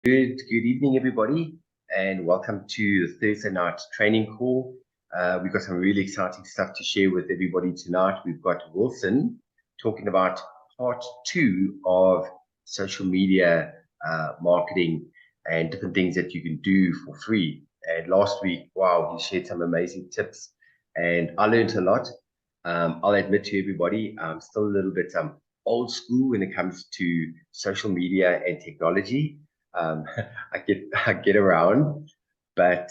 Good evening, everybody, and welcome to the Thursday night training call. We've got some really exciting stuff to share with everybody tonight. We've got Wilson talking about part 2 of social media marketing and different things that you can do for free. And last week, wow, he shared some amazing tips, and I learned a lot. I'll admit to everybody, I'm still a little bit old school when it comes to social media and technology. um, I get around, but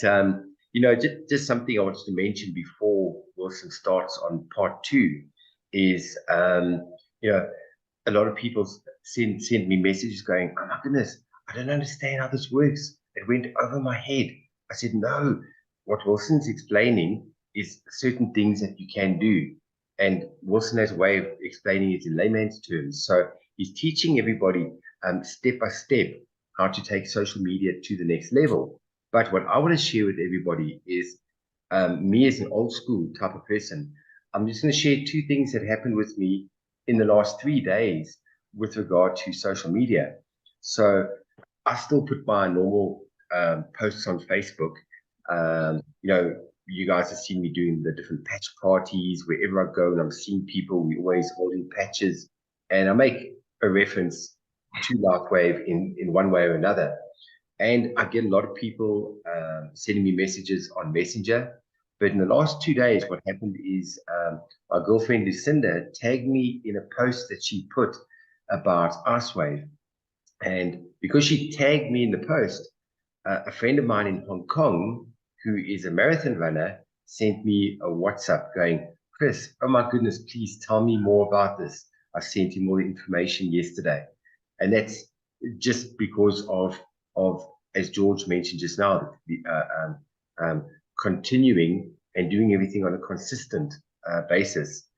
just something I wanted to mention before Wilson starts on part 2 is a lot of people send me messages going, "Oh my goodness, I don't understand how this works. It went over my head." I said, "No, what Wilson's explaining is certain things that you can do." And Wilson has a way of explaining it in layman's terms. So he's teaching everybody step by step how to take social media to the next level. But what I want to share with everybody is me as an old school type of person. I'm just going to share 2 things that happened with me in the last 3 days with regard to social media. So I still put my normal posts on Facebook. You guys have seen me doing the different patch parties. Wherever I go and I'm seeing people, we're always holding patches. And I make a reference to LifeWave in one way or another. And I get a lot of people sending me messages on Messenger. But in the last 2 days, what happened is my girlfriend Lucinda tagged me in a post that she put about IceWave. And because she tagged me in the post, a friend of mine in Hong Kong, who is a marathon runner, sent me a WhatsApp going, "Chris, oh my goodness, please tell me more about this. I sent him all the information yesterday." And that's just because of as George mentioned just now, continuing and doing everything on a consistent basis.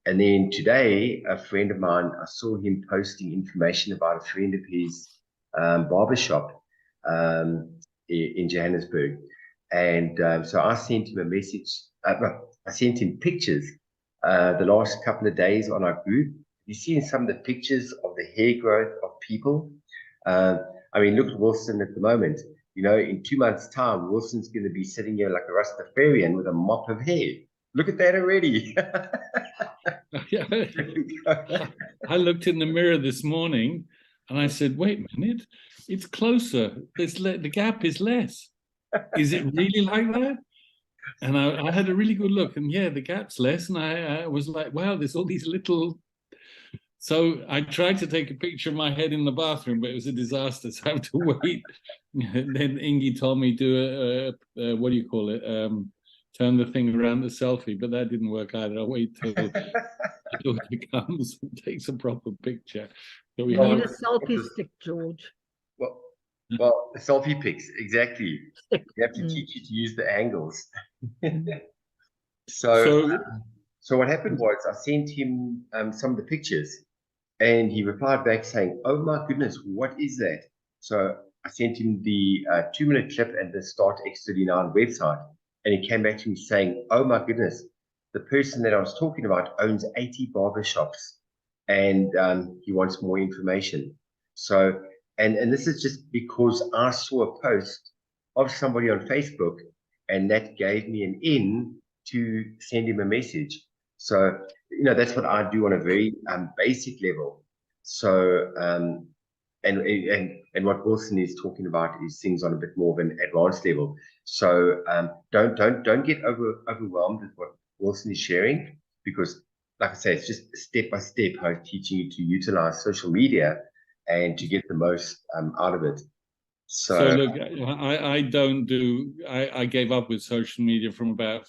And then today, a friend of mine, I saw him posting information about a friend of his barbershop in Johannesburg. And so I sent him a message. I sent him pictures the last couple of days on our group. You've seen some of the pictures of the hair growth of people. I mean, look at Wilson at the moment. In 2 months' time, Wilson's going to be sitting here like a Rastafarian with a mop of hair. Look at that already. I looked in the mirror this morning and I said, "Wait a minute, it's closer. The gap is less. Is it really like that?" And I had a really good look, and yeah, the gap's less. And I was like, wow, there's all these little. So I tried to take a picture of my head in the bathroom, but it was a disaster. So I have to wait. And then Ingy told me do what do you call it? Turn the thing around the selfie, but that didn't work either. I'll wait till it comes and takes a proper picture. So you need a selfie stick, George. Well, selfie pics, exactly. You have to teach you to use the angles. So what happened was I sent him some of the pictures, and he replied back saying, "Oh my goodness, what is that?" So I sent him the 2-minute clip and the Start X39 website, and he came back to me saying, "Oh my goodness, the person that I was talking about owns 80 barbershops, and he wants more information." So, and this is just because I saw a post of somebody on Facebook, and that gave me an in to send him a message. So, that's what I do on a very basic level. So, and what Wilson is talking about is things on a bit more of an advanced level. So, don't get overwhelmed with what Wilson is sharing, because, like I say, it's just step by step how he's teaching you to utilize social media and to get the most out of it. So look, I gave up with social media from about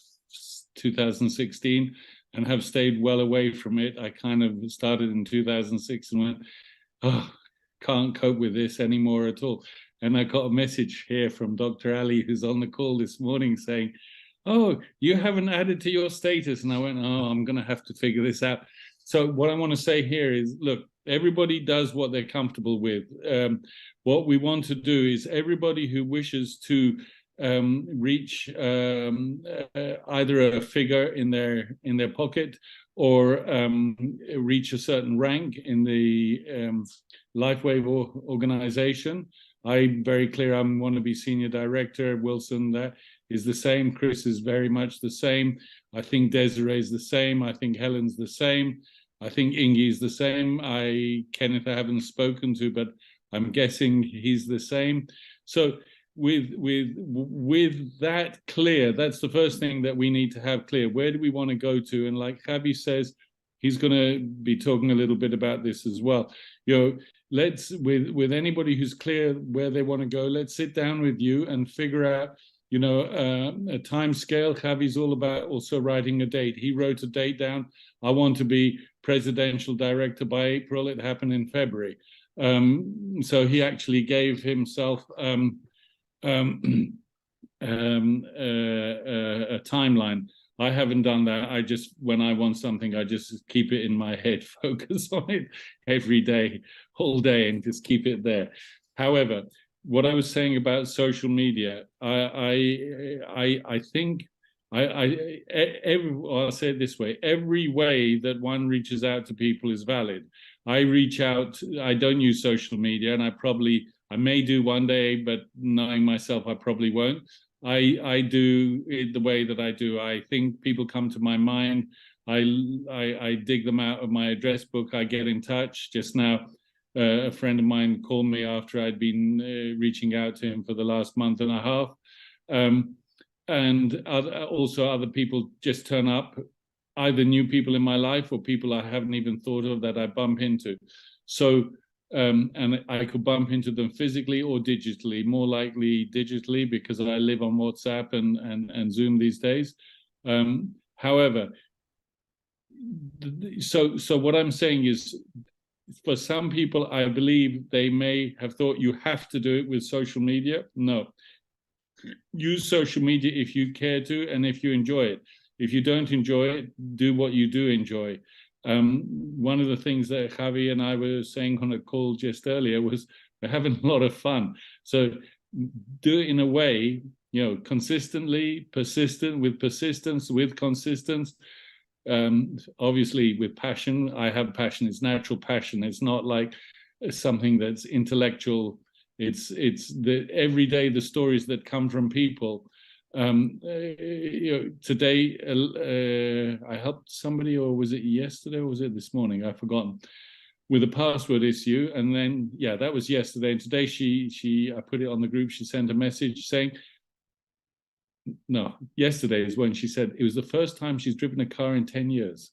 2016 and have stayed well away from it. I kind of started in 2006 and went, "Oh, can't cope with this anymore at all." And I got a message here from Dr. Ali, who's on the call this morning, saying, "Oh, you haven't added to your status." And I went, "Oh, I'm going to have to figure this out." So what I want to say here is, look, everybody does what they're comfortable with. What we want to do is everybody who wishes to reach either a figure in their pocket or reach a certain rank in the LifeWave organization. I'm very clear I want to be senior director. Wilson, that is the same. Chris is very much the same. I think Desiree's the same. I think Helen's the same. I think Ingi's the same. Kenneth I haven't spoken to, but I'm guessing he's the same. So with that clear, that's the first thing that we need to have clear. Where do we want to go to? And like Javi says, he's going to be talking a little bit about this as well. Let's with anybody who's clear where they want to go, let's sit down with you and figure out, a time scale. Javi's all about also writing a date. He wrote a date down. I want to be presidential director by April. It happened in February. So he actually gave himself a timeline. I haven't done that. I just, when I want something, I just keep it in my head, focus on it every day, all day, and just keep it there. However, what I was saying about social media, I think I'll say it this way: every way that one reaches out to people is valid. I reach out. I don't use social media, and I may do one day, but knowing myself, I probably won't. I do it the way that I do. I think people come to my mind. I dig them out of my address book. I get in touch. Just now, a friend of mine called me after I'd been reaching out to him for the last month and a half. And also other people just turn up, either new people in my life or people I haven't even thought of that I bump into. So, and I could bump into them physically or digitally, more likely digitally because I live on WhatsApp and Zoom these days. However, so what I'm saying is, for some people, I believe they may have thought you have to do it with social media. No. Use social media if you care to and if you enjoy it. If you don't enjoy it, do what you do enjoy. One of the things that Javi and I were saying on a call just earlier was we're having a lot of fun. So do it in a way, consistently, with persistence, with consistence. Obviously with passion. I have passion. It's natural passion. It's not like something that's intellectual. It's the everyday, the stories that come from people. Today I helped somebody, or was it yesterday, or was it this morning? I've forgotten, with a password issue. And then, that was yesterday. And today I put it on the group. She sent a message saying, no, yesterday is when she said it was the first time she's driven a car in 10 years.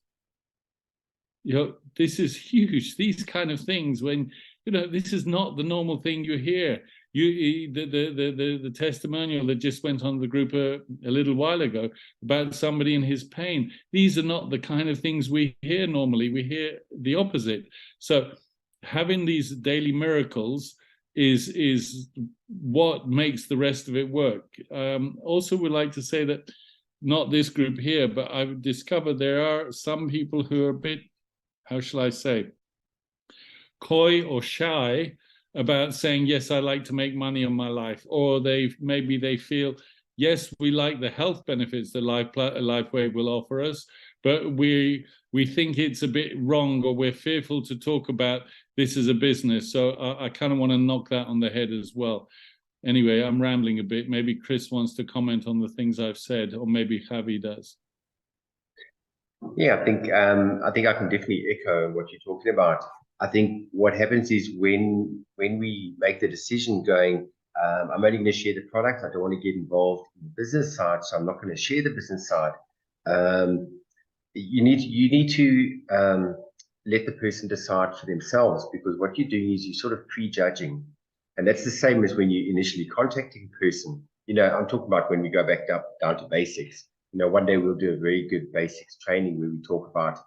This is huge. These kind of things, when, this is not the normal thing you hear. The testimonial that just went on the group a little while ago about somebody in his pain. These are not the kind of things we hear normally. We hear the opposite. So having these daily miracles is what makes the rest of it work. Also would like to say that, not this group here, but I've discovered there are some people who are a bit, how shall I say, coy or shy about saying, yes, I like to make money on my life. Or maybe they feel, yes, we like the health benefits that LifeWave will offer us, but we think it's a bit wrong, or we're fearful to talk about this as a business. So I kind of want to knock that on the head as well. Anyway, I'm rambling a bit. Maybe Chris wants to comment on the things I've said, or maybe Javi does. Yeah, I think I can definitely echo what you're talking about. I think what happens is when we make the decision going, I'm only going to share the product. I don't want to get involved in the business side, so I'm not going to share the business side. You need to let the person decide for themselves, because what you're doing is you're sort of prejudging, and that's the same as when you initially contacting a person. I'm talking about when we go back down to basics. One day we'll do a very good basics training where we talk about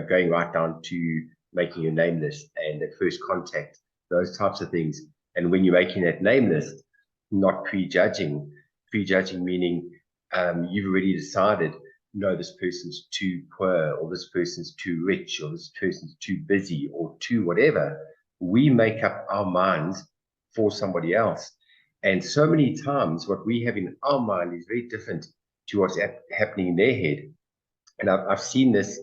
going right down to making your name list and at first contact, those types of things. And when you're making that name list, not prejudging meaning you've already decided, no, this person's too poor, or this person's too rich, or this person's too busy, or too whatever. We make up our minds for somebody else. And so many times what we have in our mind is very different to what's happening in their head. And I've seen this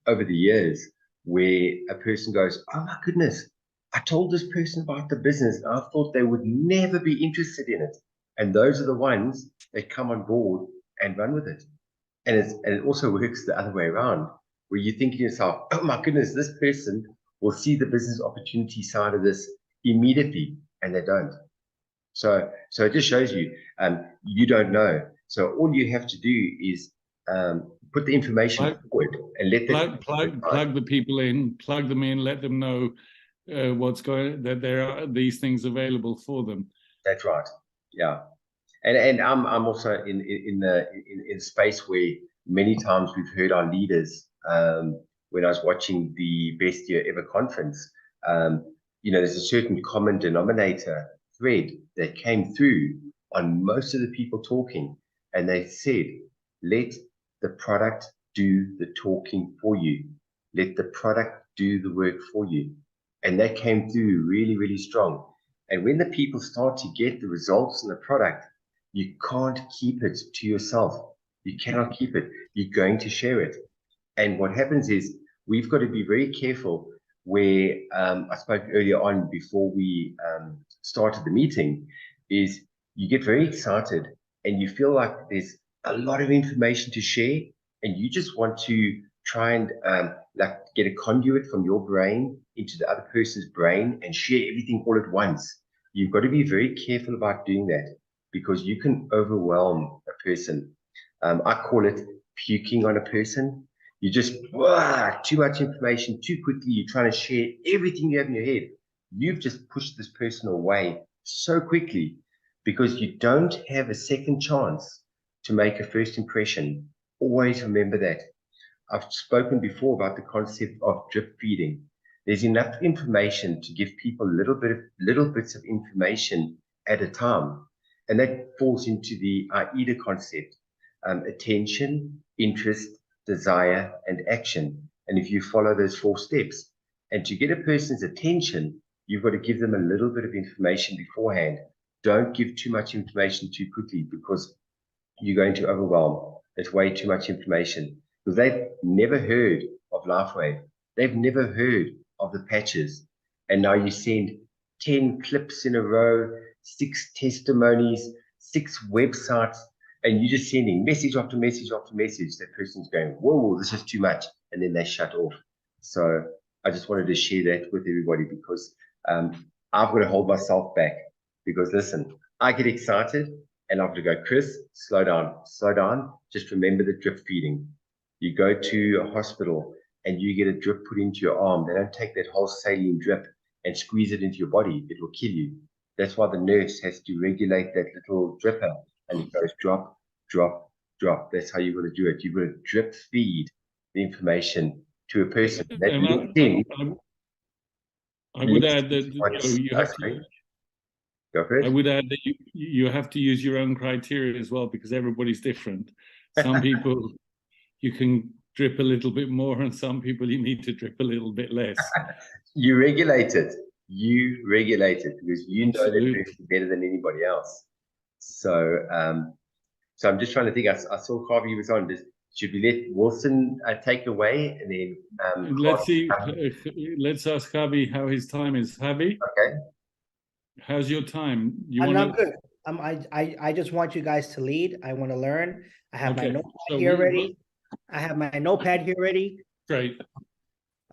over the years, where a person goes, oh my goodness, I told this person about the business. And I thought they would never be interested in it. And those are the ones that come on board and run with it. And it also works the other way around, where you think to yourself, oh my goodness, this person will see the business opportunity side of this immediately, and they don't. So it just shows you you don't know. So all you have to do is put the information forward and let them plug the people in, plug them in, let them know that there are these things available for them. That's right. Yeah. And I'm also in space where many times we've heard our leaders, when I was watching the Best Year Ever conference, there's a certain common denominator thread that came through on most of the people talking, and they said, let the product do the talking for you. Let the product do the work for you. And that came through really, really strong. And when the people start to get the results in the product, you can't keep it to yourself. You cannot keep it. You're going to share it. And what happens is we've got to be very careful where I spoke earlier on before we started the meeting, is you get very excited and you feel like there's a lot of information to share, and you just want to try and like get a conduit from your brain into the other person's brain and share everything all at once. You've got to be very careful about doing that, because you can overwhelm a person. I call it puking on a person. You just, too much information too quickly. You're trying to share everything you have in your head. You've just pushed this person away so quickly because you don't have a second chance to make a first impression. Always remember that. I've spoken before about the concept of drip feeding. There's enough information to give people little bits of information at a time. And that falls into the AIDA concept: attention, interest, desire, and action. And if you follow those 4 steps, and to get a person's attention, you've got to give them a little bit of information beforehand. Don't give too much information too quickly, because you're going to overwhelm. It's way too much information, because they've never heard of LifeWave. They've never heard of the patches. And now you send 10 clips in a row, 6 testimonies, 6 websites, and you're just sending message after message after message. That person's going, whoa, this is too much. And then they shut off. So I just wanted to share that with everybody, because I've got to hold myself back, because listen, I get excited and I've got to go, Chris, slow down. Just remember the drip feeding. You go to a hospital and you get a drip put into your arm. They don't take that whole saline drip and squeeze it into your body. It will kill you. That's why the nurse has to regulate that little dripper, and it goes drop, drop, drop. That's how you've got to do it. You've got to drip feed the information to a person. I would add that you have to. I would add that you have to use your own criteria as well, because everybody's different. Some people you can drip a little bit more, and some people you need to drip a little bit less. You regulate it. Because you know that person better than anybody else. So so I'm just trying to think. I saw Harvey was on. Should we let Wilson take away, and then let's see. Let's ask Javi how his time is. Javi, okay. How's your time? I'm good. I just want you guys to lead. I want to learn. I have my notepad here ready. I have my notepad here ready. Great.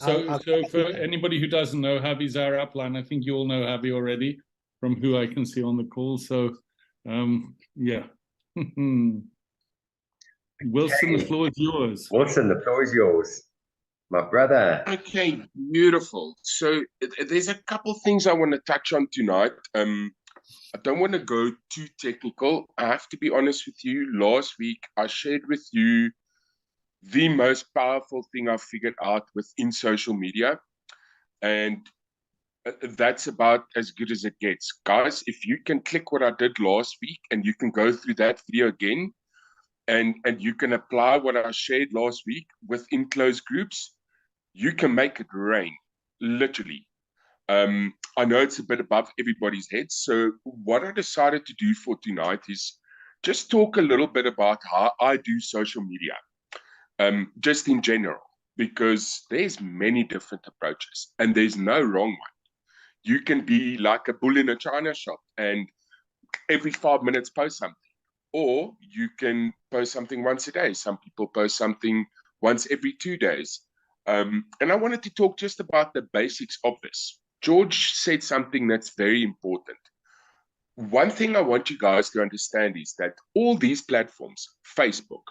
So for anybody who doesn't know, Javi's our upline. I think you all know Javi already from who I can see on the call. So, yeah. Wilson, the floor is yours. Wilson, the floor is yours. My brother. Okay, beautiful. So there's a couple things I want to touch on tonight. I don't want to go too technical. I have to be honest with you. Last week, I shared with you the most powerful thing I've figured out within social media. And that's about as good as it gets. Guys, if you can click what I did last week and you can go through that video again, and you can apply what I shared last week within closed groups, you can make it rain, literally. I know it's a bit above everybody's heads. So what I decided to do for tonight is just talk a little bit about how I do social media, just in general, because there's many different approaches and there's no wrong one. You can be like a bull in a china shop and every 5 minutes post something. Or you can post something once a day. Some people post something once every 2 days. And I wanted to talk just about the basics of this. George said something that's very important. One thing I want you guys to understand is that all these platforms, Facebook,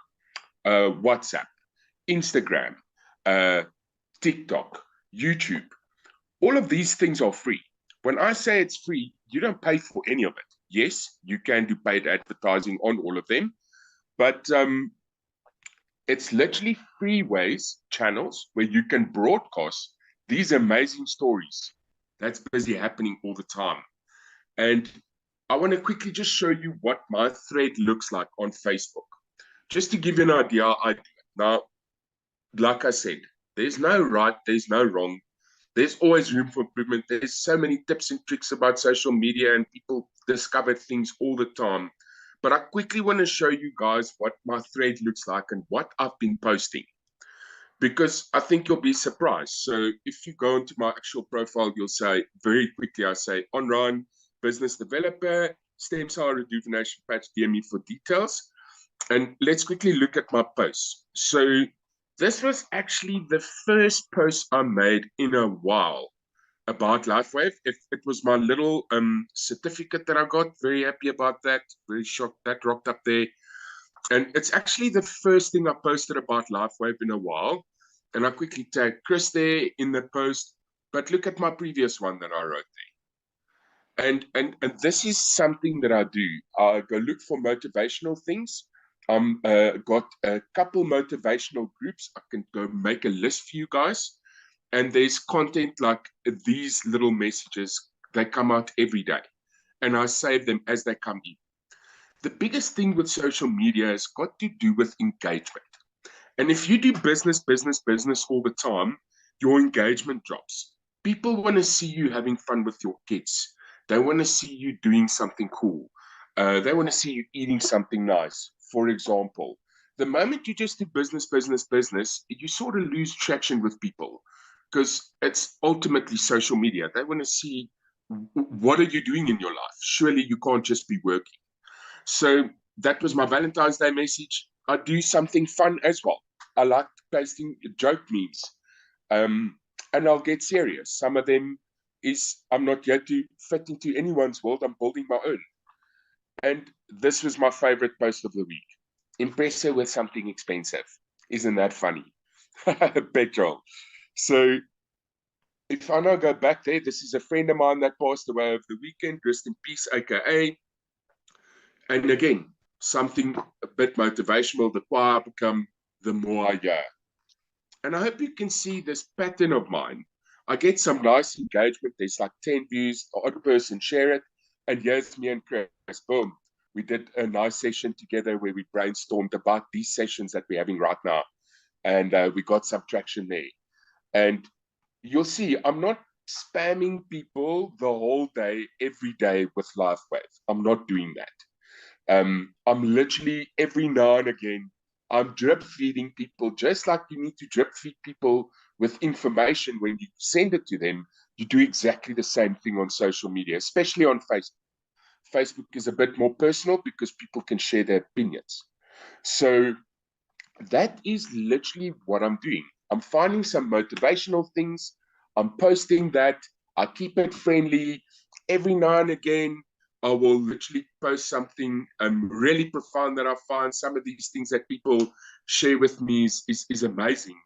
WhatsApp, Instagram, TikTok, YouTube, all of these things are free. When I say it's free, you don't pay for any of it. Yes, you can do paid advertising on all of them, but it's literally free ways, channels, where you can broadcast these amazing stories that's busy happening all the time. And I want to quickly just show you what my thread looks like on Facebook. Just to give you an idea, I do it. Now, like I said, there's no right, there's no wrong. There's always room for improvement. There's so many tips and tricks about social media and people discover things all the time. But I quickly want to show you guys what my thread looks like and what I've been posting, because I think you'll be surprised. So if you go into my actual profile, you'll say very quickly, I say, Onraan, business developer, stem cell rejuvenation patch, DM me for details. And let's quickly look at my posts. So this was actually the first post I made in a while about LifeWave. It was my little certificate that I got. Very happy about that. Very shocked that rocked up there. And it's actually the first thing I posted about LifeWave in a while. And I quickly tagged Chris there in the post. But look at my previous one that I wrote there. And this is something that I do. I go look for motivational things. Got a couple motivational groups. I can go make a list for you guys. And there's content like these little messages. They come out every day. And I save them as they come in. The biggest thing with social media has got to do with engagement. And if you do business all the time, your engagement drops. People want to see you having fun with your kids. They want to see you doing something cool. They want to see you eating something nice. For example, the moment you just do business, you sort of lose traction with people because it's ultimately social media. They want to see, what are you doing in your life? Surely you can't just be working. So that was my Valentine's Day message. I do something fun as well. I like posting joke memes. And I'll get serious. Some of them is, I'm not yet to fit into anyone's world. I'm building my own. And this was my favorite post of the week. Impress her with something expensive. Isn't that funny? Petrol. So if I now go back there, this is a friend of mine that passed away over the weekend. Rest in peace, AKA. And again, something a bit motivational. The quiet I become, the more I hear. And I hope you can see this pattern of mine. I get some nice engagement. There's like 10 views. The odd person share it. And here's me and Chris. Boom. We did a nice session together where we brainstormed about these sessions that we're having right now. And we got some traction there. And you'll see, I'm not spamming people the whole day, every day with LifeWave. I'm not doing that. I'm literally every now and again, I'm drip feeding people, just like you need to drip feed people with information when you send it to them. You do exactly the same thing on social media, especially on Facebook. Facebook is a bit more personal because people can share their opinions. So that is literally what I'm doing. I'm finding some motivational things. I'm posting that. I keep it friendly. Every now and again, I will literally post something really profound that I find. Some of these things that people share with me is amazing.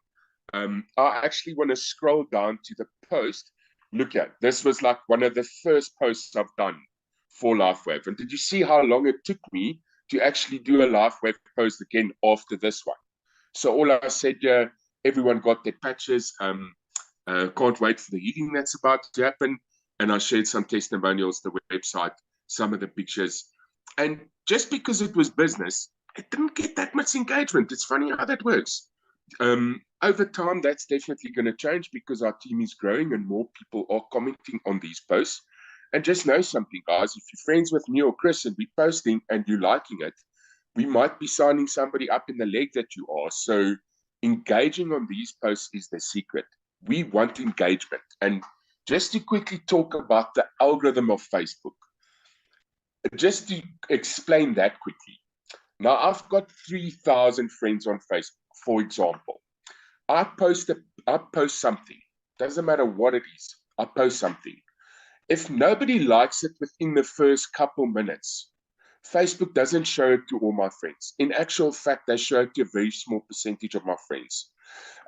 I actually want to scroll down to the post. Look at this was like one of the first posts I've done for LifeWave. And did you see how long it took me to actually do a LifeWave post again after this one? So all I said, everyone got their patches. Can't wait for the healing that's about to happen. And I shared some testimonials, the website, some of the pictures. And just because it was business, it didn't get that much engagement. It's funny how that works. Over time, that's definitely going to change because our team is growing and more people are commenting on these posts. And just know something, guys. If you're friends with me or Chris and we're posting and you're liking it, we might be signing somebody up in the leg that you are. So engaging on these posts is the secret. We want engagement. And just to quickly talk about the algorithm of Facebook. Just to explain that quickly. Now, I've got 3,000 friends on Facebook, for example. I post something. Doesn't matter what it is. I post something. If nobody likes it within the first couple minutes, Facebook doesn't show it to all my friends. In actual fact, they show it to a very small percentage of my friends.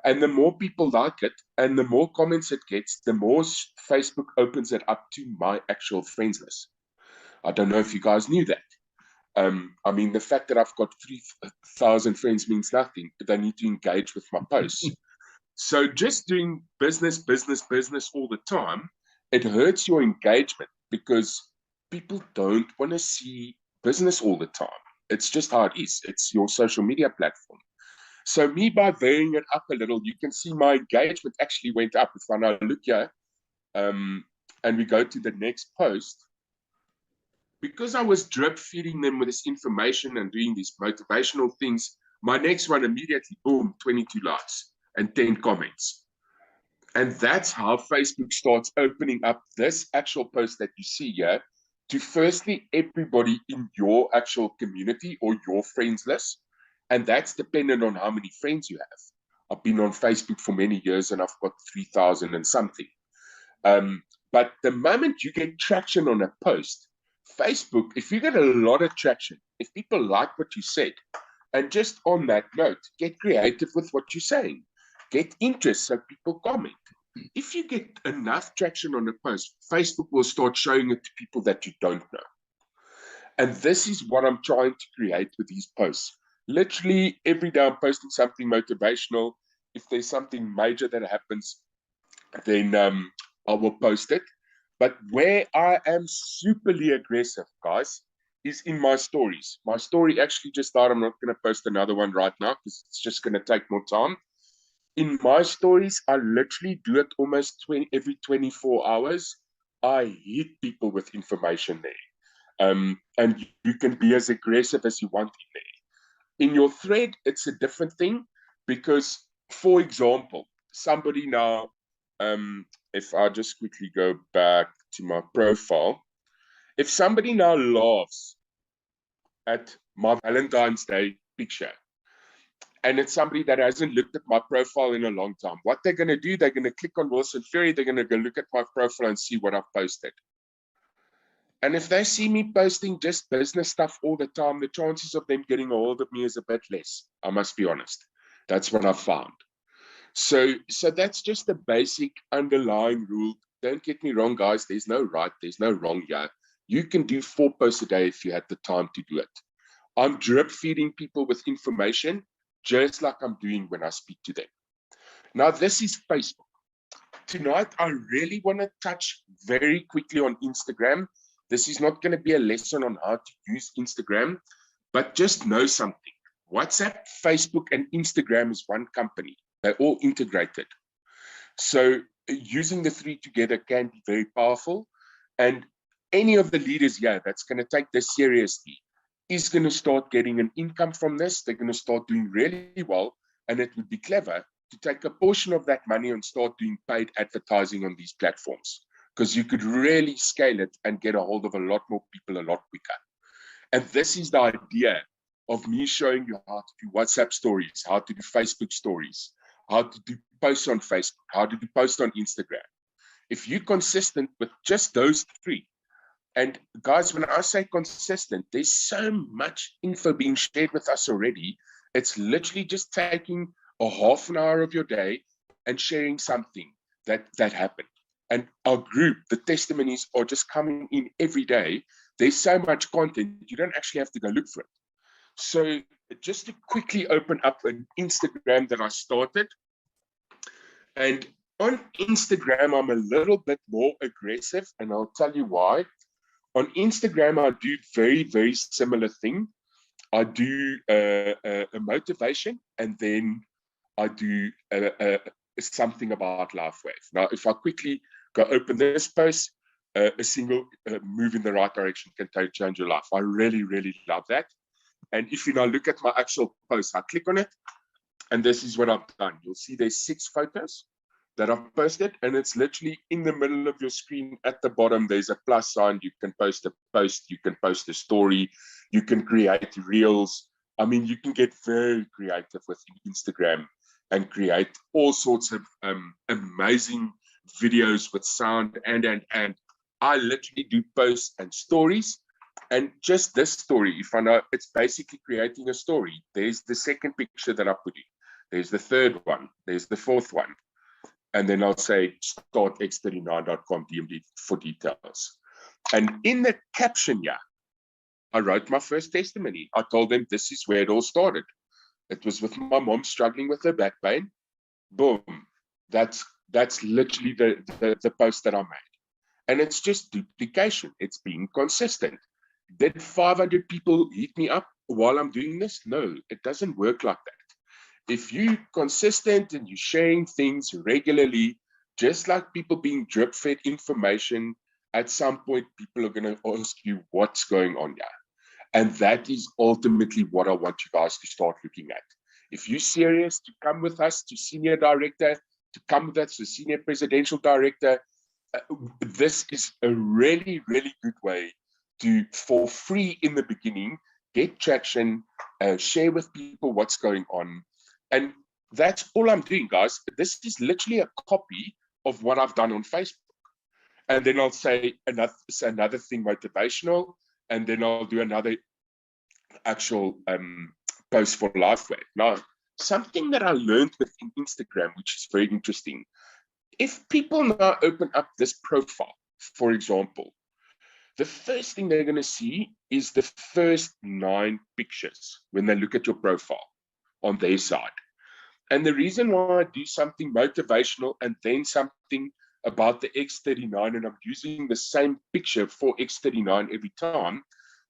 And the more people like it and the more comments it gets, the more Facebook opens it up to my actual friends list. I don't know if you guys knew that. I mean, the fact that I've got 3,000 friends means nothing. They need to engage with my posts. So just doing business all the time, it hurts your engagement because people don't want to see business all the time. It's just how it is. It's your social media platform. So me, by varying it up a little, you can see my engagement actually went up. If I now look here, and we go to the next post, because I was drip feeding them with this information and doing these motivational things, my next one immediately, boom, 22 likes and 10 comments. And that's how Facebook starts opening up this actual post that you see here to firstly everybody in your actual community or your friends list. And that's dependent on how many friends you have. I've been on Facebook for many years and I've got 3,000 and something. But the moment you get traction on a post, Facebook, if you get a lot of traction, if people like what you said, and just on that note, get creative with what you're saying. Get interest so people comment. If you get enough traction on a post, Facebook will start showing it to people that you don't know. And this is what I'm trying to create with these posts. Literally every day I'm posting something motivational. If there's something major that happens, then I will post it. But where I am superly aggressive, guys, is in my stories. My story actually just started. I'm not going to post another one right now because it's just going to take more time. In my stories, I literally do it almost every 24 hours. I hit people with information there. And you can be as aggressive as you want in there. In your thread, it's a different thing because, for example, somebody now, if I just quickly go back to my profile, if somebody now laughs at my Valentine's Day picture, and it's somebody that hasn't looked at my profile in a long time, what they're going to do, they're going to click on Wilson Fury, they're going to go look at my profile and see what I've posted. And if they see me posting just business stuff all the time, the chances of them getting a hold of me is a bit less, I must be honest. That's what I've found. So that's just the basic underlying rule. Don't get me wrong, guys. There's no right, there's no wrong here. You can do 4 posts a day if you had the time to do it. I'm drip feeding people with information, just like I'm doing when I speak to them. Now, this is Facebook. Tonight, I really want to touch very quickly on Instagram. This is not going to be a lesson on how to use Instagram, but just know something. WhatsApp, Facebook, and Instagram is one company. They're all integrated. So using the 3 together can be very powerful. And any of the leaders here that's going to take this seriously is going to start getting an income from this. They're going to start doing really well. And it would be clever to take a portion of that money and start doing paid advertising on these platforms, because you could really scale it and get a hold of a lot more people a lot quicker. And this is the idea of me showing you how to do WhatsApp stories, how to do Facebook stories, how to do posts on Facebook, how to do posts on Instagram. If you're consistent with just those 3, and guys, when I say consistent, there's so much info being shared with us already. It's literally just taking a half an hour of your day and sharing something that happened. And our group, the testimonies are just coming in every day. There's so much content, you don't actually have to go look for it. So just to quickly open up an Instagram that I started. And on Instagram, I'm a little bit more aggressive, and I'll tell you why. On Instagram, I do very, very similar thing. I do a motivation, and then I do something about LifeWave. Now, if I quickly go open this post, a single move in the right direction can change your life. I really, really love that. And if you now look at my actual post, I click on it, and this is what I've done. You'll see there's 6 photos. that I've posted, and it's literally in the middle of your screen at the bottom. There's a plus sign. You can post a post, you can post a story, you can create reels. I mean, you can get very creative with Instagram and create all sorts of amazing videos with sound and I literally do posts and stories. And just this story, if I know, it's basically creating a story. There's the second picture that I put in. There's the third one. There's the fourth one. And then I'll say start x39.com DMD for details. And in the caption, yeah, I wrote my first testimony. I told them this is where it all started. It was with my mom struggling with her back pain. Boom. That's literally the post that I made. And it's just duplication. It's being consistent. Did 500 people hit me up while I'm doing this? No, it doesn't work like that. If you're consistent and you're sharing things regularly, just like people being drip fed information, at some point people are going to ask you what's going on here. And that is ultimately what I want you guys to start looking at. If you're serious to come with us to senior director, to come with us to senior presidential director, this is a really, really good way to, for free in the beginning, get traction, share with people what's going on. And that's all I'm doing, guys. This is literally a copy of what I've done on Facebook. And then I'll say another thing motivational, and then I'll do another actual post for LifeWave. Now, something that I learned within Instagram, which is very interesting, if people now open up this profile, for example, the first thing they're going to see is the first 9 pictures when they look at your profile on their side. And the reason why I do something motivational and then something about the X39, and I'm using the same picture for X39 every time,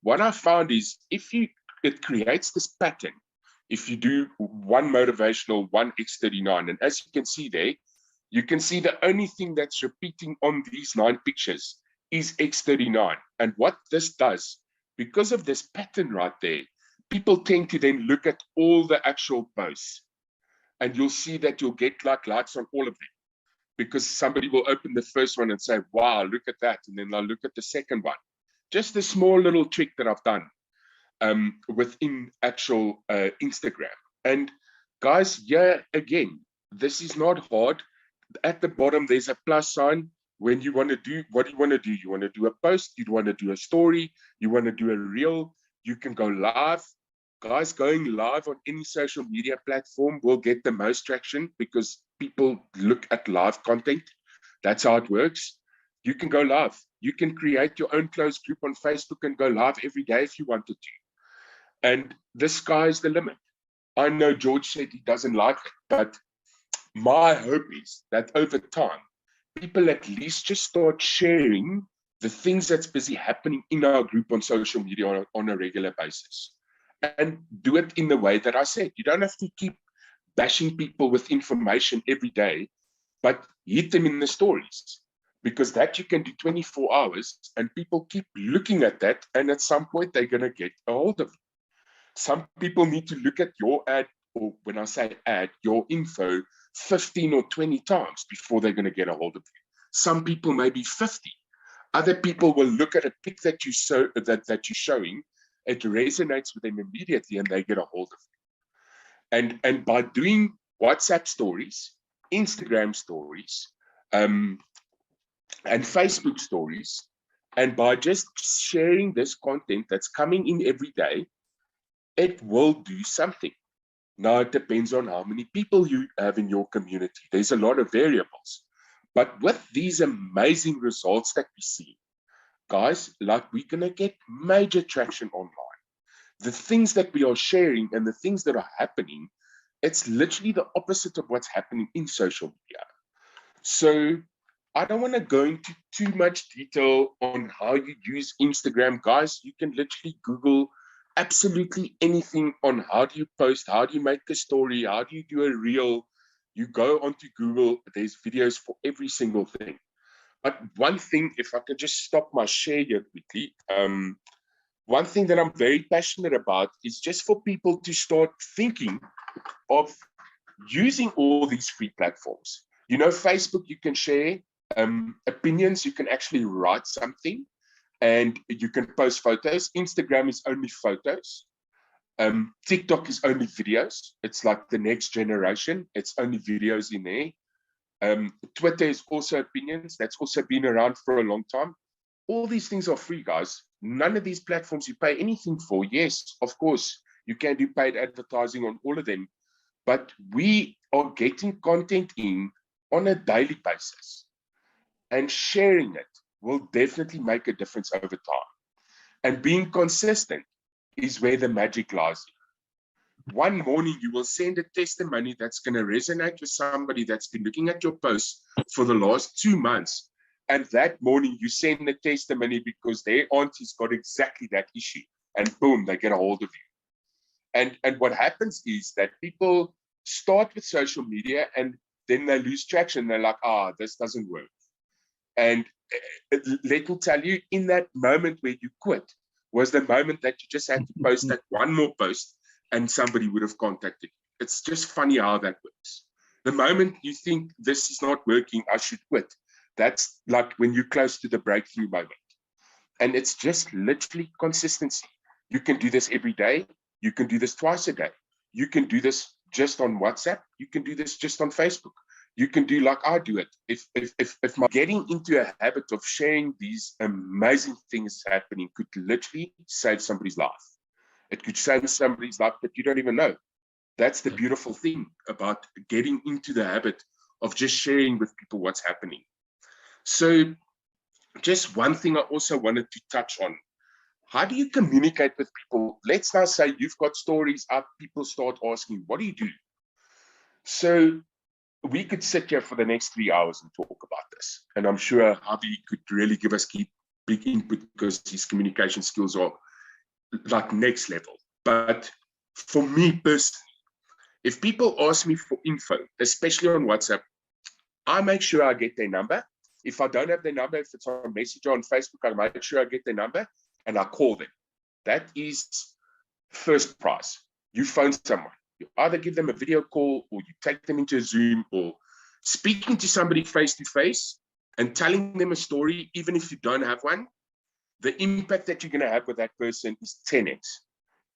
what I found is it creates this pattern. If you do one motivational, one X39, and as you can see there, you can see the only thing that's repeating on these 9 pictures is X39. And what this does, because of this pattern right there, people tend to then look at all the actual posts. And you'll see that you'll get likes on all of them, because somebody will open the first one and say, wow, look at that. And then they'll look at the second one. Just a small little trick that I've done within actual Instagram. And guys, yeah, again, this is not hard. At the bottom, there's a plus sign. When you want to do, what do you want to do? You want to do a post, you want to do a story, you want to do a reel, you can go live. Guys, going live on any social media platform will get the most traction because people look at live content. That's how it works. You can go live. You can create your own closed group on Facebook and go live every day if you wanted to. And the sky's the limit. I know George said he doesn't like it, but my hope is that over time, people at least just start sharing the things that's busy happening in our group on social media on a regular basis. And do it in the way that I said. You don't have to keep bashing people with information every day, but hit them in the stories, because that you can do 24 hours and people keep looking at that, and at some point they're going to get a hold of it. Some people need to look at your ad, or when I say ad, your info 15 or 20 times before they're going to get a hold of you. Some people maybe 50. Other people will look at a pic that you're showing. It resonates with them immediately and they get a hold of it. And by doing WhatsApp stories, Instagram stories, and Facebook stories, and by just sharing this content that's coming in every day, it will do something. Now, it depends on how many people you have in your community. There's a lot of variables. But with these amazing results that we see, guys, like, we're going to get major traction online. The things that we are sharing and the things that are happening, it's literally the opposite of what's happening in social media. So I don't want to go into too much detail on how you use Instagram. Guys, you can literally Google absolutely anything on how do you post, how do you make a story, how do you do a reel. You go onto Google, there's videos for every single thing. But one thing, if I could just stop my share here quickly, one thing that I'm very passionate about is just for people to start thinking of using all these free platforms. You know, Facebook, you can share opinions. You can actually write something and you can post photos. Instagram is only photos. TikTok is only videos. It's like the next generation. It's only videos in there. Twitter is also opinions. That's also been around for a long time. All these things are free, guys. None of these platforms you pay anything for. Yes, of course, you can do paid advertising on all of them, but we are getting content in on a daily basis, and sharing it will definitely make a difference over time. And being consistent is where the magic lies. One morning you will send a testimony that's going to resonate with somebody that's been looking at your posts for the last 2 months. And that morning you send a testimony because their auntie's got exactly that issue. And boom, they get a hold of you. And what happens is that people start with social media and then they lose traction. They're like, this doesn't work. And let me tell you, in that moment where you quit was the moment that you just had to post that one more post and somebody would have contacted you. It's just funny how that works. The moment you think this is not working, I should quit. That's like when you're close to the breakthrough moment. And it's just literally consistency. You can do this every day. You can do this twice a day. You can do this just on WhatsApp. You can do this just on Facebook. You can do like I do it. If my getting into a habit of sharing these amazing things happening could literally save somebody's life. It could save somebody's life that you don't even know. That's the beautiful thing about getting into the habit of just sharing with people what's happening. So just one thing I also wanted to touch on. How do you communicate with people? Let's now say you've got stories up, people start asking, what do you do? So we could sit here for the next 3 hours and talk about this. And I'm sure Javi could really give us big input because his communication skills are like next level. But for me personally, if people ask me for info, especially on WhatsApp, I make sure I get their number. If I don't have their number, if it's on Messenger on Facebook, I make sure I get their number and I call them. That is first prize. You phone someone. You either give them a video call or you take them into a Zoom, or speaking to somebody face to face and telling them a story, even if you don't have one, the impact that you're going to have with that person is 10x.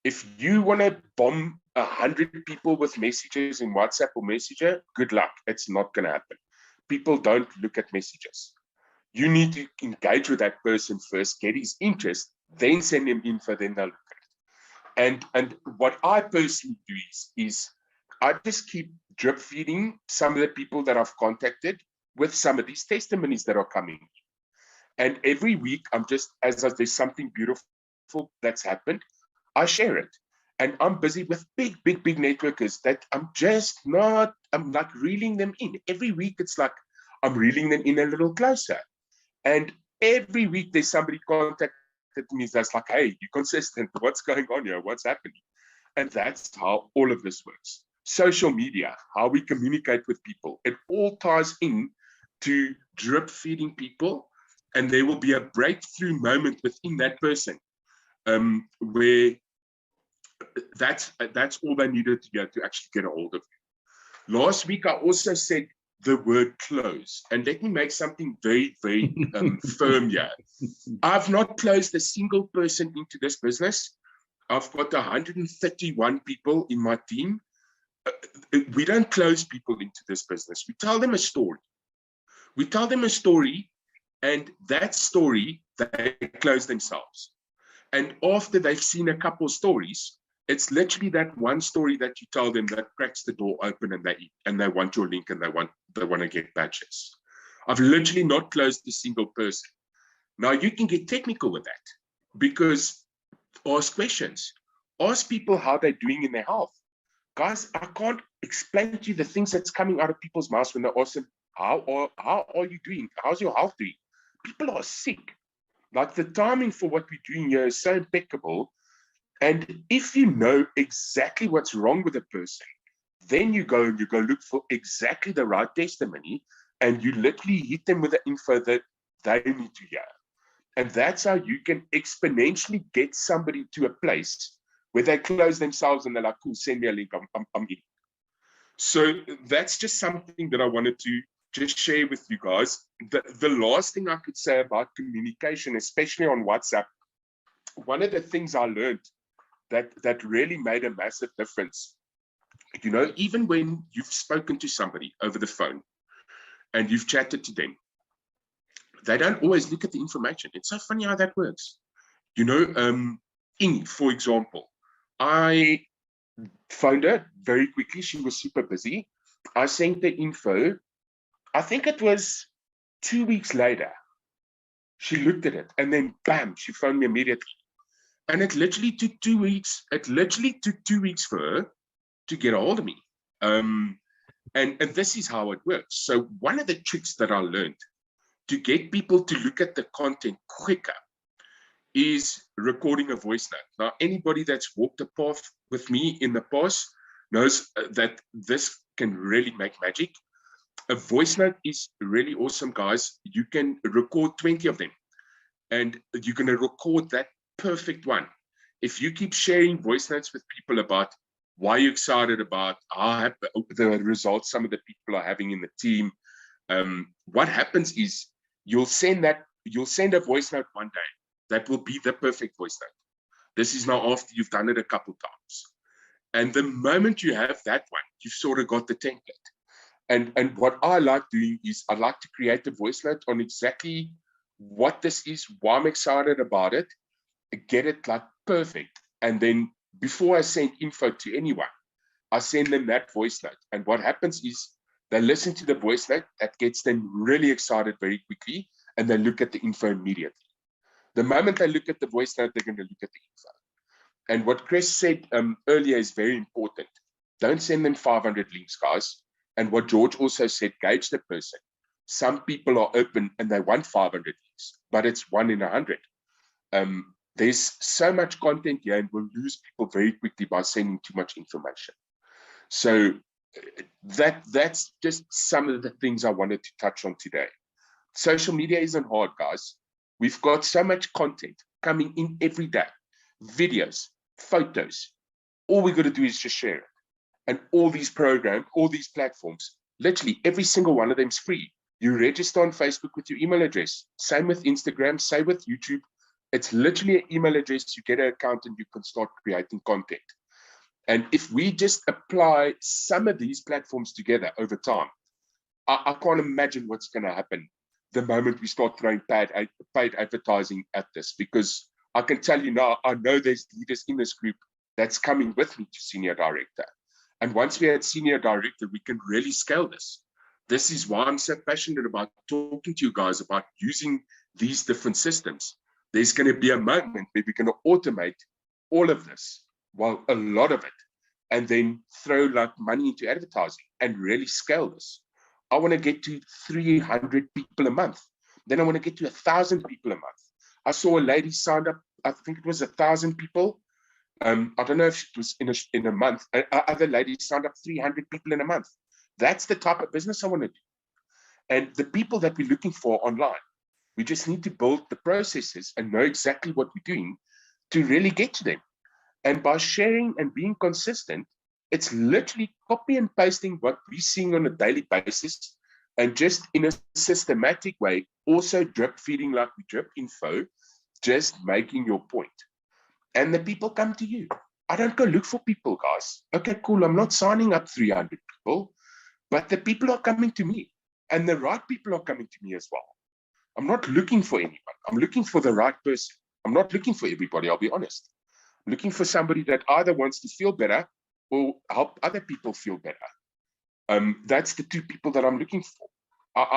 If you want to bomb 100 people with messages in WhatsApp or Messenger, good luck. It's not going to happen. People don't look at messages. You need to engage with that person first, get his interest, then send him info, then they'll look at it. And what I personally do is I just keep drip feeding some of the people that I've contacted with some of these testimonies that are coming. And every week, I'm just, as there's something beautiful that's happened, I share it. And I'm busy with big networkers that I'm like reeling them in. Every week, it's like I'm reeling them in a little closer. And every week, there's somebody contacted me that's like, hey, you're consistent. What's going on here? What's happening? And that's how all of this works. Social media, how we communicate with people, it all ties in to drip feeding people. And there will be a breakthrough moment within that person where that's all they needed to actually get a hold of you. Last week, I also said the word close. And let me make something very, very firm here. I've not closed a single person into this business. I've got 131 people in my team. We don't close people into this business. We tell them a story. We tell them a story, and that story, they close themselves. And after they've seen a couple of stories, it's literally that one story that you tell them that cracks the door open, and they want your link, and they want to get badges. I've literally not closed a single person. Now you can get technical with that, because ask questions. Ask people how they're doing in their health. Guys, I can't explain to you the things that's coming out of people's mouths when they ask them, how are you doing? How's your health doing? People are sick. Like, the timing for what we're doing here is so impeccable. And if you know exactly what's wrong with a person, then you go look for exactly the right testimony, and you literally hit them with the info that they need to hear. And that's how you can exponentially get somebody to a place where they close themselves and they're like, cool, send me a link, I'm in. So that's just something that I wanted to just share with you guys. The last thing I could say about communication, especially on WhatsApp, one of the things I learned that really made a massive difference, you know, even when you've spoken to somebody over the phone and you've chatted to them, they don't always look at the information. It's so funny how that works. You know, Ing, for example, I phoned her very quickly. She was super busy. I sent the info. I think it was 2 weeks later. She looked at it and then bam, she phoned me immediately. And it literally took 2 weeks. It literally took 2 weeks for her to get a hold of me. And this is how it works. So one of the tricks that I learned to get people to look at the content quicker is recording a voice note. Now, anybody that's walked a path with me in the past knows that this can really make magic. A voice note is really awesome, guys. You can record 20 of them and you're going to record that perfect one. If you keep sharing voice notes with people about why you're excited about the results some of the people are having in the team, what happens is you'll send a voice note one day. That will be the perfect voice note. This is now after you've done it a couple times. And the moment you have that one, you've sort of got the template. And what I like doing is I like to create a voice note on exactly what this is, why I'm excited about it, get it like perfect. And then before I send info to anyone, I send them that voice note. And what happens is they listen to the voice note, that gets them really excited very quickly, and they look at the info immediately. The moment they look at the voice note, they're going to look at the info. And what Chris said earlier is very important. Don't send them 500 links, guys. And what George also said, gauge the person. Some people are open and they want 500 links, but it's 1 in 100. There's so much content here and we'll lose people very quickly by sending too much information. So that's just some of the things I wanted to touch on today. Social media isn't hard, guys. We've got so much content coming in every day, videos, photos. All we got to do is just share it. And all these programs, all these platforms, literally every single one of them is free. You register on Facebook with your email address. Same with Instagram, same with YouTube. It's literally an email address. You get an account and you can start creating content. And if we just apply some of these platforms together over time, I can't imagine what's going to happen the moment we start throwing paid advertising at this, because I can tell you now, I know there's leaders in this group that's coming with me to senior director. And once we're at senior director, we can really scale this. This is why I'm so passionate about talking to you guys about using these different systems. There's going to be a moment where we're going to automate all of this, well, a lot of it, and then throw like money into advertising and really scale this. I want to get to 300 people a month. Then I want to get to 1,000 people a month. I saw a lady signed up, I think it was 1,000 people. I don't know if it was in a month. Other ladies signed up 300 people in a month. That's the type of business I want to do. And the people that we're looking for online, we just need to build the processes and know exactly what we're doing to really get to them. And by sharing and being consistent, it's literally copy and pasting what we're seeing on a daily basis, and just in a systematic way, also drip feeding like we drip info, just making your point. And the people come to you. I don't go look for people, guys. Okay, cool. I'm not signing up 300 people, but the people are coming to me, and the right people are coming to me as well. I'm not looking for anyone. I'm looking for the right person. I'm not looking for everybody, I'll be honest. I'm looking for somebody that either wants to feel better or help other people feel better. That's the two people that I'm looking for.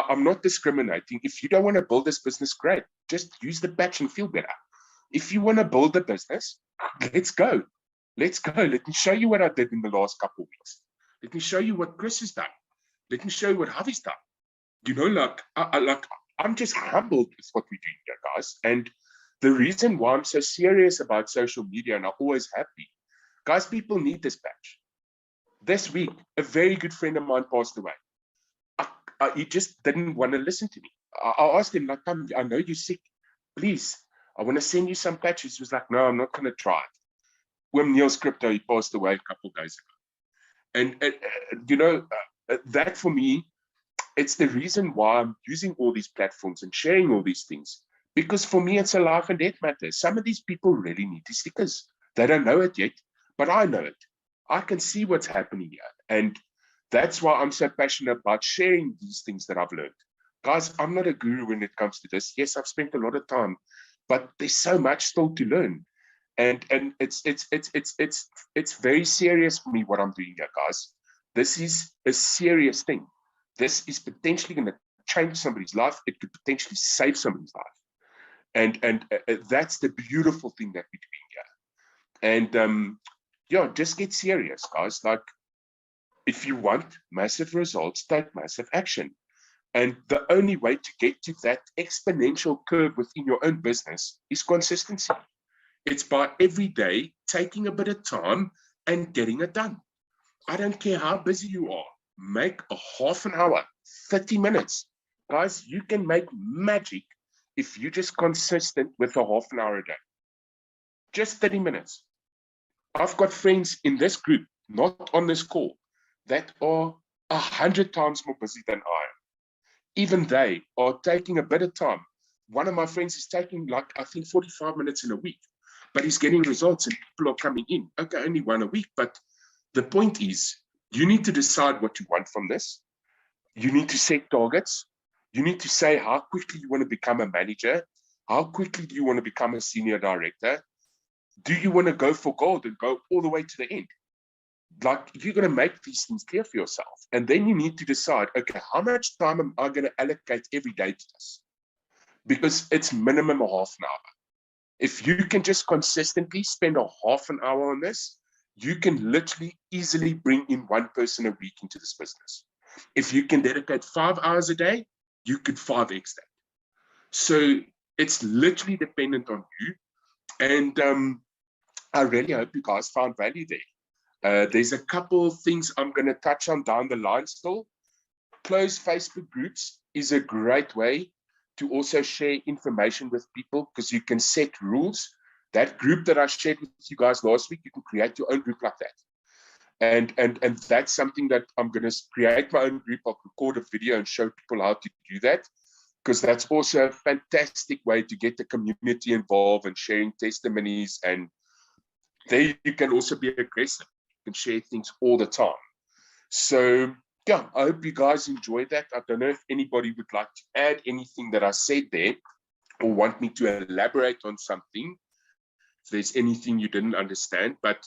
I'm not discriminating. If you don't want to build this business, great. Just use the patch and feel better. If you want to build a business, let's go. Let's go. Let me show you what I did in the last couple of weeks. Let me show you what Chris has done. Let me show you what Javi's done. You know, I'm just humbled with what we're doing here, guys. And the reason why I'm so serious about social media, and I always have been, guys, people need this patch. This week, a very good friend of mine passed away. He just didn't want to listen to me. I asked him, like, come, I know you're sick. Please, I want to send you some patches. He was like, no, I'm not going to try it. When Neil's crypto, he passed away a couple of days ago. And, you know, that for me, it's the reason why I'm using all these platforms and sharing all these things. Because for me, it's a life and death matter. Some of these people really need these stickers. They don't know it yet, but I know it. I can see what's happening here. And that's why I'm so passionate about sharing these things that I've learned. Guys, I'm not a guru when it comes to this. Yes, I've spent a lot of time, but there's so much still to learn. And it's very serious for me what I'm doing here, guys. This is a serious thing. This is potentially going to change somebody's life. It could potentially save somebody's life. And that's the beautiful thing that we're doing here. And yeah, just get serious, guys. Like, if you want massive results, take massive action. And the only way to get to that exponential curve within your own business is consistency. It's by every day taking a bit of time and getting it done. I don't care how busy you are. Make a half an hour, 30 minutes. Guys, you can make magic if you're just consistent with a half an hour a day. Just 30 minutes. I've got friends in this group, not on this call, that are 100 times more busy than I am. Even they are taking a bit of time. One of my friends is taking, like, I think 45 minutes in a week, but he's getting results and people are coming in. Okay, only one a week, but the point is, you need to decide what you want from this. You need to set targets. You need to say how quickly you want to become a manager. How quickly do you want to become a senior director? Do you want to go for gold and go all the way to the end? Like, you're going to make these things clear for yourself. And then you need to decide, okay, how much time am I going to allocate every day to this? Because it's minimum a half an hour. If you can just consistently spend a half an hour on this, you can literally easily bring in one person a week into this business. If you can dedicate 5 hours a day, you could 5x that. So it's literally dependent on you. And I really hope you guys found value there. There's a couple of things I'm going to touch on down the line still. Closed Facebook groups is a great way to also share information with people, because you can set rules. That group that I shared with you guys last week, you can create your own group like that. And that's something that I'm going to create my own group. I'll record a video and show people how to do that, because that's also a fantastic way to get the community involved and sharing testimonies. And there you can also be aggressive. You can share things all the time. So yeah, I hope you guys enjoyed that. I don't know if anybody would like to add anything that I said there, or want me to elaborate on something, if there's anything you didn't understand. But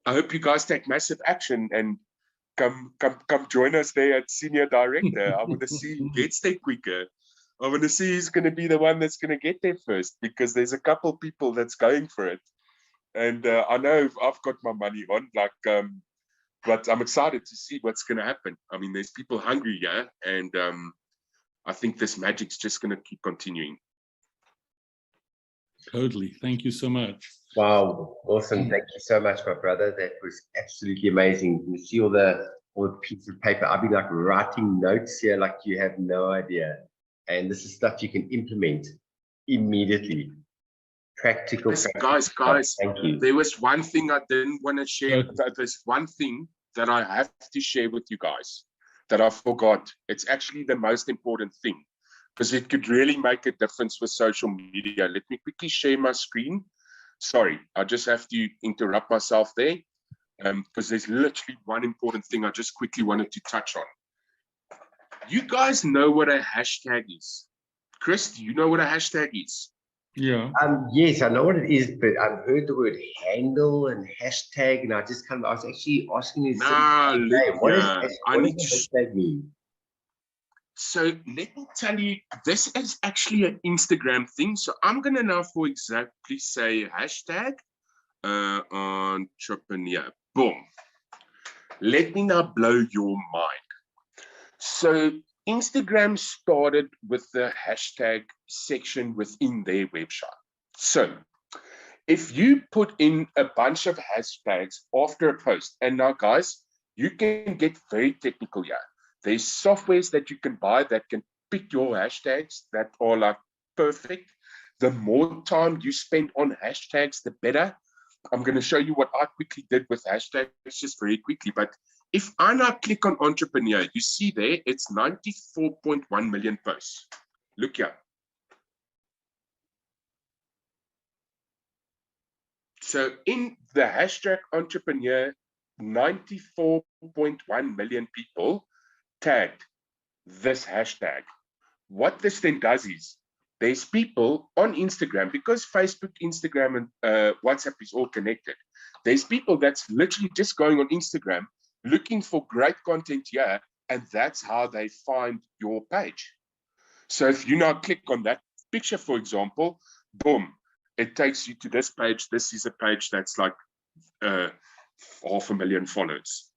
I hope you guys take massive action and come join us there at Senior Director. I want to see who gets there quicker. I want to see who's going to be the one that's going to get there first, because there's a couple people that's going for it. And I know I've got my money on, like, but I'm excited to see what's going to happen. I mean, there's people hungry here, and I think this magic's just going to keep continuing. Totally. Thank you so much. Wow, awesome. Thank you so much, my brother. That was absolutely amazing. You see all the pieces of paper. I've been like writing notes here like you have no idea. And this is stuff you can implement immediately. Practical. Yes, guys, thank you. There was one thing I didn't want to share. There's one thing that I have to share with you guys that I forgot. It's actually the most important thing, because it could really make a difference with social media. Let me quickly share my screen. Sorry, I just have to interrupt myself there, because there's literally one important thing I just quickly wanted to touch on. You guys know what a hashtag is? Chris, do you know what a hashtag is? Yeah. Yes, I know what it is, but I've heard the word handle and hashtag, and I was actually asking you, what does hashtag mean? So let me tell you, this is actually an Instagram thing. So I'm going to now, for exactly, say hashtag entrepreneur. Boom. Let me now blow your mind. So Instagram started with the hashtag section within their website. So if you put in a bunch of hashtags after a post, and now guys, you can get very technical here. There's softwares that you can buy that can pick your hashtags that are like perfect. The more time you spend on hashtags, the better. I'm going to show you what I quickly did with hashtags just very quickly, but if I now click on entrepreneur, you see there, it's 94.1 million posts. Look here. So in the hashtag entrepreneur, 94.1 million people tagged this hashtag. What this then does is, there's people on Instagram, because Facebook, Instagram, and WhatsApp is all connected. There's people that's literally just going on Instagram, looking for great content here, and that's how they find your page. So if you now click on that picture, for example, boom, it takes you to this page. This is a page that's like 500,000 followers.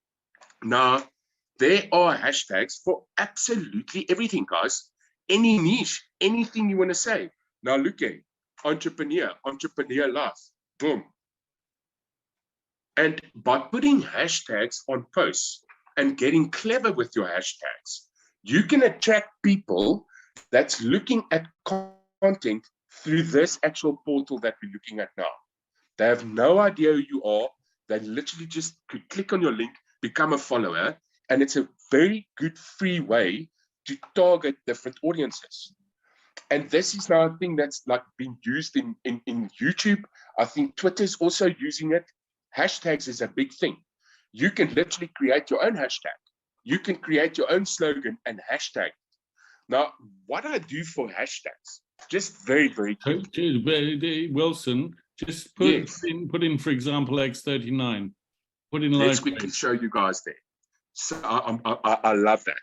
Now, there are hashtags for absolutely everything, guys. Any niche, anything you want to say. Now look at entrepreneur, entrepreneur life, boom. And by putting hashtags on posts and getting clever with your hashtags, you can attract people that's looking at content through this actual portal that we're looking at now. They have no idea who you are. They literally just could click on your link, become a follower, and it's a very good free way to target different audiences. And this is now a thing that's like being used in YouTube. I think Twitter's also using it. Hashtags is a big thing. You can literally create your own hashtag. You can create your own slogan and hashtag. Now, what I do for hashtags, just very, very quick. Wilson, just put in, for example, X39. Put in Let's LifeWave. quickly show you guys there. So I love that.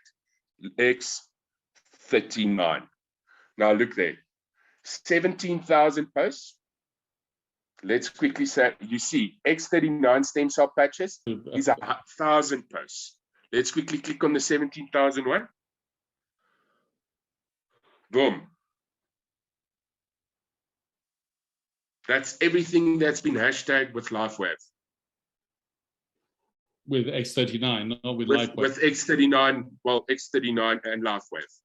X39. Now look there. 17,000 posts. Let's quickly say, you see, X39 stem cell patches is 1,000 posts. Let's quickly click on the 17,000 one. Boom. That's everything that's been hashtagged with LifeWave. With X39, not with LifeWave. With X39, well, X39 and LifeWave.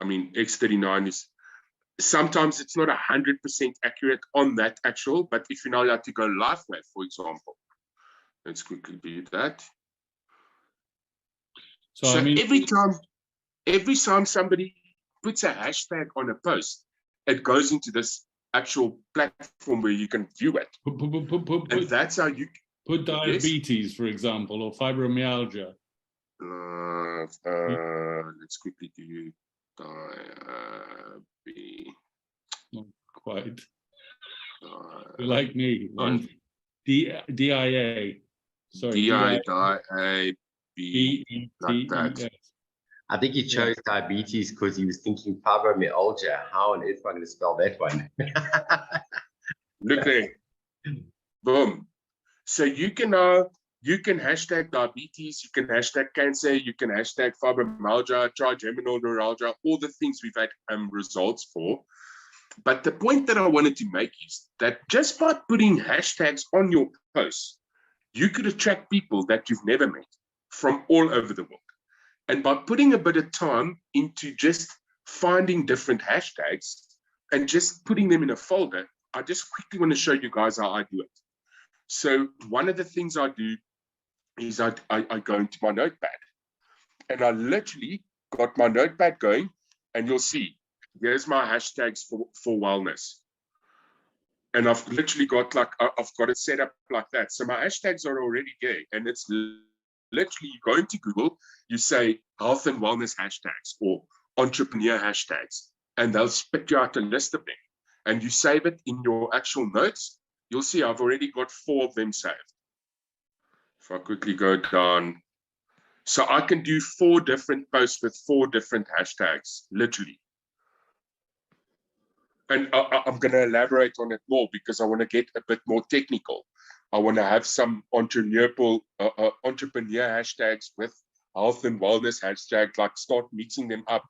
I mean, X39 is, sometimes it's not 100% accurate on that actual, but if you're not allowed to go LifeWave, for example, let's quickly do that. So I mean, every time somebody puts a hashtag on a post, it goes into this actual platform where you can view it. And that's how you put diabetes, for example, or fibromyalgia. Let's quickly do diabetes. Not quite. Like me, DIA. Sorry, DIA. I think he chose diabetes because he was thinking fibromyalgia. How on earth am I going to spell that one? Look there. Boom. So you can hashtag diabetes, you can hashtag cancer, you can hashtag fibromyalgia, trigeminal neuralgia, all the things we've had results for. But the point that I wanted to make is that just by putting hashtags on your posts, you could attract people that you've never met from all over the world. And by putting a bit of time into just finding different hashtags and just putting them in a folder, I just quickly want to show you guys how I do it. So one of the things I do is I go into my notepad, and I literally got my notepad going, and you'll see, here's my hashtags for wellness. And I've literally got I've got it set up like that. So my hashtags are already there, and it's literally, you go into Google, you say health and wellness hashtags or entrepreneur hashtags, and they'll spit you out a list of them. And you save it in your actual notes. You'll see I've already got 4 of them saved. If I quickly go down. So I can do 4 different posts with 4 different hashtags, literally. And I'm going to elaborate on it more because I want to get a bit more technical. I want to have some entrepreneur hashtags with health and wellness hashtags, like start mixing them up,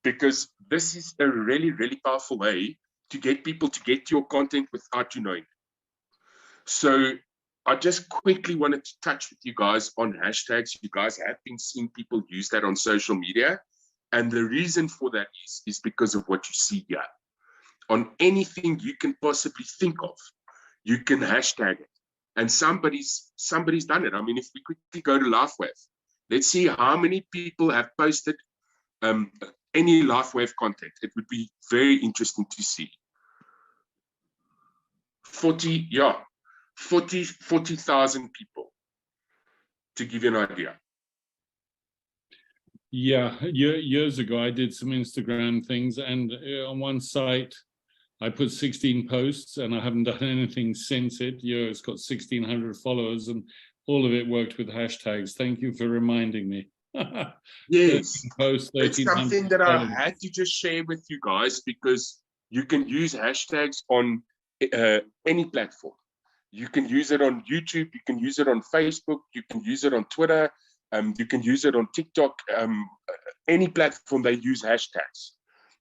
because this is a really, really powerful way to get people to get your content without you knowing. So I just quickly wanted to touch with you guys on hashtags. You guys have been seeing people use that on social media. And the reason for that is because of what you see here. On anything you can possibly think of, you can hashtag it. And somebody's done it. I mean, if we quickly go to LifeWave, let's see how many people have posted any LifeWave content. It would be very interesting to see. 40,000 people, to give you an idea. Yeah, years ago, I did some Instagram things, and on one site, I put 16 posts, and I haven't done anything since it. It's got 1,600 followers, and all of it worked with hashtags. Thank you for reminding me. Yes, posts, it's something that I had to just share with you guys, because you can use hashtags on any platform. You can use it on YouTube, you can use it on Facebook, you can use it on Twitter, you can use it on TikTok, any platform they use hashtags.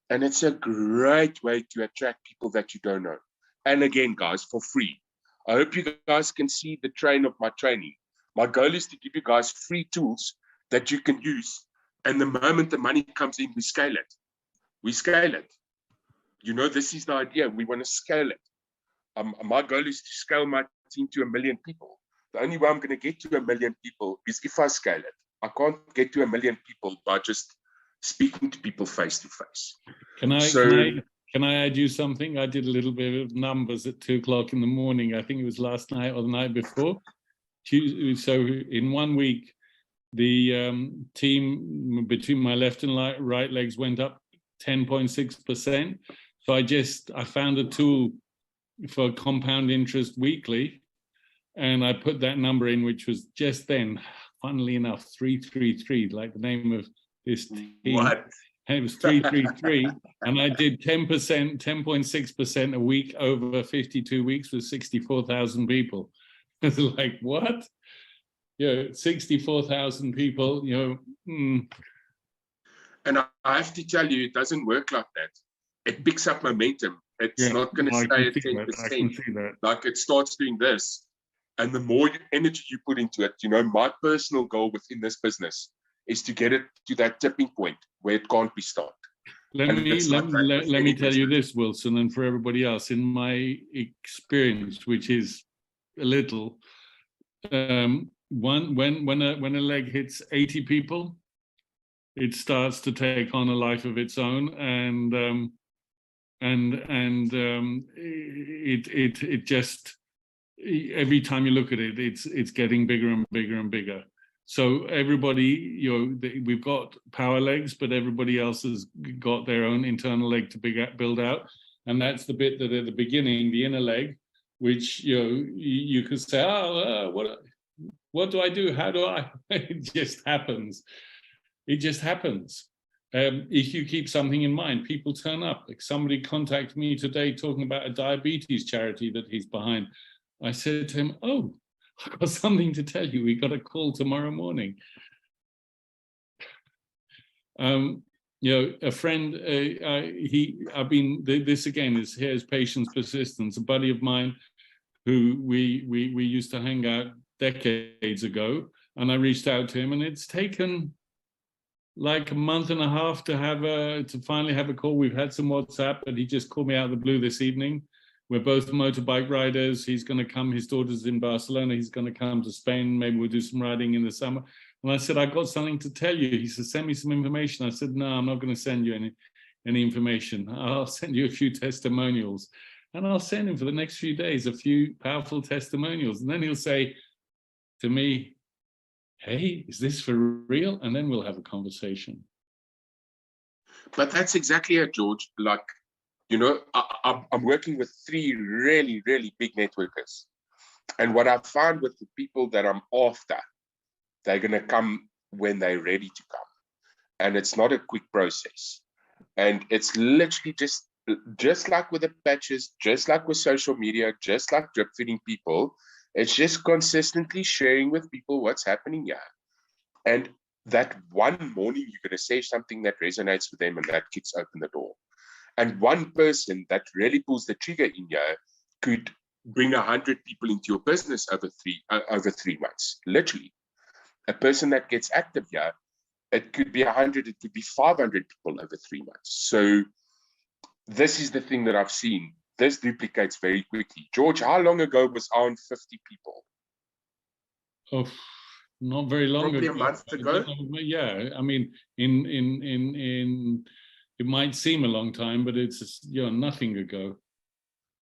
And it's a great way to attract people that you don't know. And again, guys, for free. I hope you guys can see the train of my training. My goal is to give you guys free tools that you can use. And the moment the money comes in, we scale it. We scale it. You know, this is the idea. We want to scale it. My goal is to scale my team to 1 million people. The only way I'm going to get to 1 million people is if I scale it. I can't get to 1 million people by just speaking to people face to face. Can I add you something? I did a little bit of numbers at 2 o'clock in the morning. I think it was last night or the night before. So in 1 week, the team between my left and right legs went up 10.6%. So I found a tool for compound interest weekly, and I put that number in, which was just then, funnily enough, 333, like the name of this team. What? And it was 333, and I did 10%, 10.6% a week over 52 weeks with 64,000 people. It's like, what? 64,000 people, And I have to tell you, it doesn't work like that. It picks up momentum. It's not going to stay at 10%. Like, it starts doing this. And the more energy you put into it, my personal goal within this business is to get it to that tipping point where it can't be stopped. Let me tell you this, Wilson, and for everybody else, in my experience, which is a little, when a leg hits 80 people, it starts to take on a life of its own, and it just, every time you look at it, it's getting bigger and bigger and bigger. So everybody, we've got power legs, but everybody else has got their own internal leg to build out, and that's the bit that at the beginning, the inner leg, which you could say, what do I do? How do I? It just happens. It just happens. If you keep something in mind, people turn up. Like, somebody contacted me today talking about a diabetes charity that he's behind. I said to him, "Oh, I've got something to tell you. We got a call tomorrow morning." A friend, this again is here's patience, persistence. A buddy of mine who we used to hang out decades ago, and I reached out to him, and it's taken like a month and a half to finally have a call. We've had some WhatsApp, but he just called me out of the blue this evening. We're both motorbike riders. He's going to come. His daughter's in Barcelona. He's going to come to Spain. Maybe we'll do some riding in the summer. And I said, I've got something to tell you. He said, send me some information. I said, no, I'm not going to send you any information. I'll send you a few testimonials. And I'll send him for the next few days a few powerful testimonials. And then he'll say to me, hey, is this for real? And then we'll have a conversation. But that's exactly it, George. Like, I'm working with 3 really, really big networkers. And what I found with the people that I'm after, they're going to come when they're ready to come. And it's not a quick process. And it's literally just like with the patches, just like with social media, just like drip feeding people, it's just consistently sharing with people what's happening here. And that one morning, you're going to say something that resonates with them, and that kicks open the door. And one person that really pulls the trigger in here could bring 100 people into your business over 3 months. Literally, a person that gets active here, it could be 100, it could be 500 people over 3 months. So this is the thing that I've seen this duplicates very quickly. George, how long ago was on 50 people? Oh, not very long Probably ago. a month ago. Yeah, I mean, in it might seem a long time, but it's nothing ago.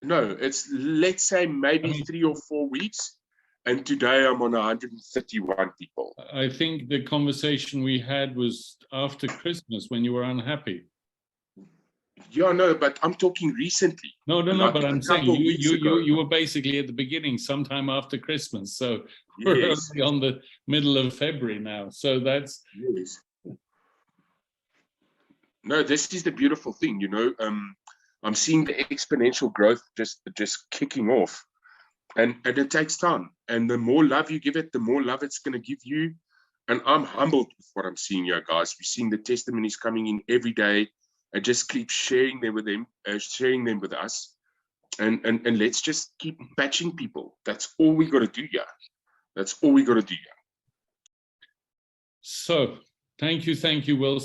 No, it's, let's say, maybe 3 or 4 weeks. And today I'm on 131 people. I think the conversation we had was after Christmas when you were unhappy. Yeah, no, but I'm talking recently. No, like but I'm saying you were basically at the beginning, sometime after Christmas. So we're only on the middle of February now. So that's... Yes. No, this is the beautiful thing, you know. I'm seeing the exponential growth just kicking off. And it takes time. And the more love you give it, the more love it's going to give you. And I'm humbled with what I'm seeing here, guys. We're seeing the testimonies coming in every day. I just keep sharing them with them, sharing them with us. And let's just keep patching people. That's all we got to do here. That's all we got to do here. So, thank you, Wilson.